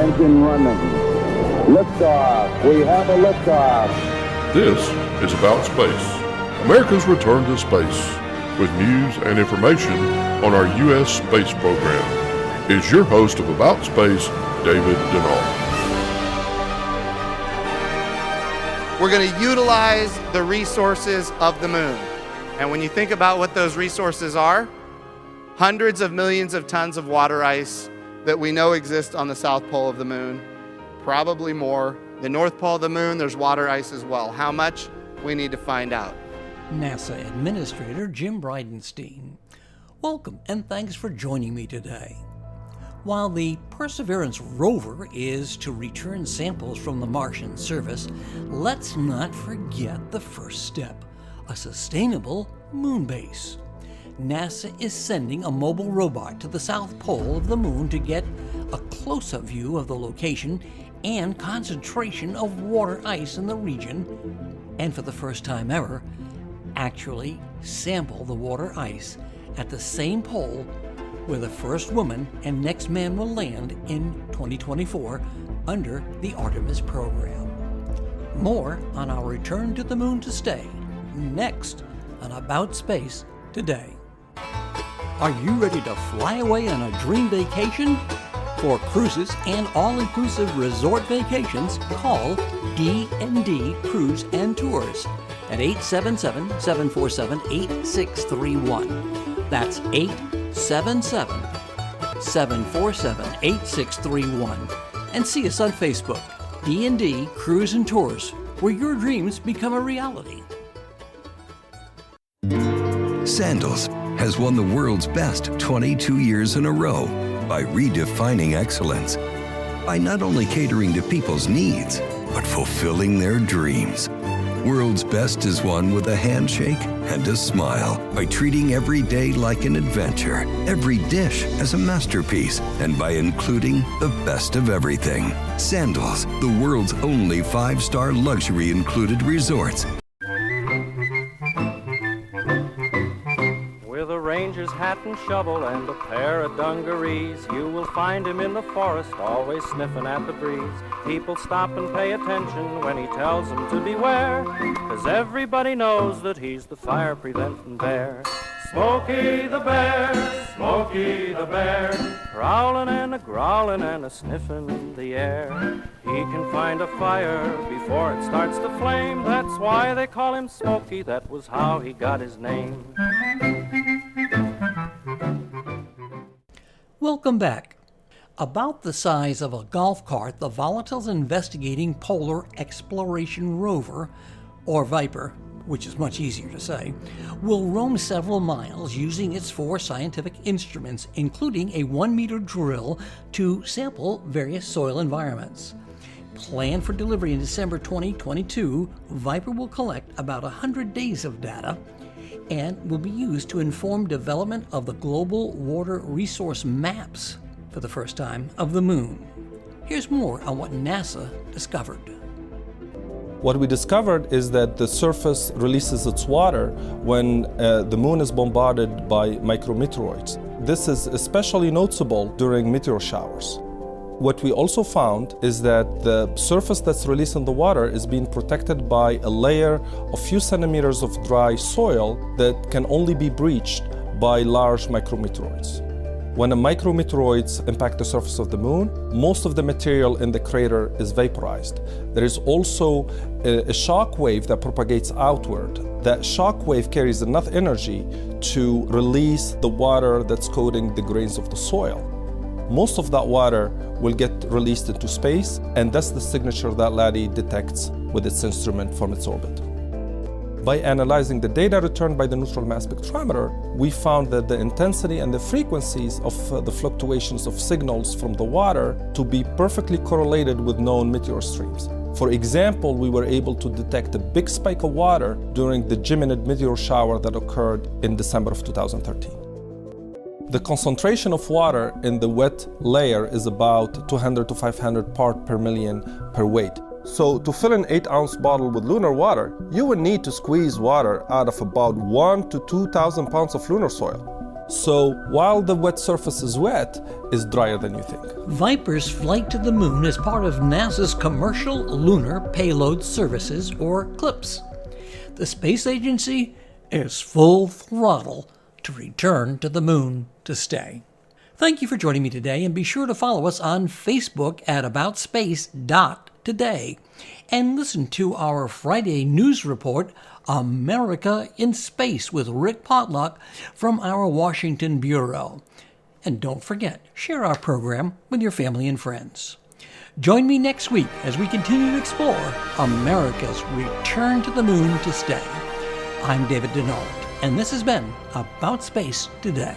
engine running. Liftoff. We have a liftoff. This is About Space, America's return to space, with news and information on our U.S. space program. Is your host of About Space, David Denault. We're going to utilize the resources of the moon. And when you think about what those resources are, hundreds of millions of tons of water ice that we know exist on the south pole of the moon, probably more. The north pole of the moon, there's water ice as well. How much? We need to find out. NASA Administrator Jim Bridenstine. Welcome and thanks for joining me today. While the Perseverance rover is to return samples from the Martian surface, let's not forget the first step, a sustainable moon base. NASA is sending a mobile robot to the south pole of the moon to get a close-up view of the location and concentration of water ice in the region, and for the first time ever, actually sample the water ice at the same pole where the first woman and next man will land in 2024 under the Artemis program. More on our return to the moon to stay, next on About Space Today. Are you ready to fly away on a dream vacation? For cruises and all-inclusive resort vacations, call D&D Cruise and Tours at 877-747-8631. That's 877-747-8631. And see us on Facebook, D&D Cruise and Tours, where your dreams become a reality. Sandals has won the world's best 22 years in a row by redefining excellence. By not only catering to people's needs, but fulfilling their dreams. World's best is won with a handshake and a smile, by treating every day like an adventure, every dish as a masterpiece, and by including the best of everything. Sandals, the world's only 5-star luxury included resorts. With a ranger's hat and shovel and a pair of dungarees, you will find him in the forest, always sniffing at the breeze. People stop and pay attention when he tells them to beware, 'cause everybody knows that he's the fire-preventing bear. Smokey the Bear, Smokey the Bear, prowling and a-growling and a-sniffing the air. He can find a fire before it starts to flame, that's why they call him Smokey, that was how he got his name. Welcome back. About the size of a golf cart, the Volatile's investigating Polar Exploration Rover, or Viper, which is much easier to say, will roam several miles using its 4 scientific instruments, including a 1-meter drill to sample various soil environments. Planned for delivery in December 2022, Viper will collect about 100 days of data and will be used to inform development of the global water resource maps for the first time of the moon. Here's more on what NASA discovered. What we discovered is that the surface releases its water when the moon is bombarded by micrometeoroids. This is especially noticeable during meteor showers. What we also found is that the surface that's releasing the water is being protected by a layer of few centimeters of dry soil that can only be breached by large micrometeoroids. When the micrometeoroids impact the surface of the moon, most of the material in the crater is vaporized. There is also a shock wave that propagates outward. That shock wave carries enough energy to release the water that's coating the grains of the soil. Most of that water will get released into space, and that's the signature that LADEE detects with its instrument from its orbit. By analyzing the data returned by the neutral mass spectrometer, we found that the intensity and the frequencies of the fluctuations of signals from the water to be perfectly correlated with known meteor streams. For example, we were able to detect a big spike of water during the Geminid meteor shower that occurred in December of 2013. The concentration of water in the wet layer is about 200 to 500 part per million per weight. So to fill an 8-ounce bottle with lunar water, you would need to squeeze water out of about 1,000 to 2,000 pounds of lunar soil. So while the wet surface is wet, it's drier than you think. Viper's flight to the moon is part of NASA's Commercial Lunar Payload Services, or CLPS. The space agency is full throttle to return to the moon to stay. Thank you for joining me today, and be sure to follow us on Facebook at aboutspace.today and listen to our Friday news report, America in Space, with Rick Potluck from our Washington Bureau. And don't forget, share our program with your family and friends. Join me next week as we continue to explore America's return to the moon to stay. I'm David Denault, and this has been About Space Today.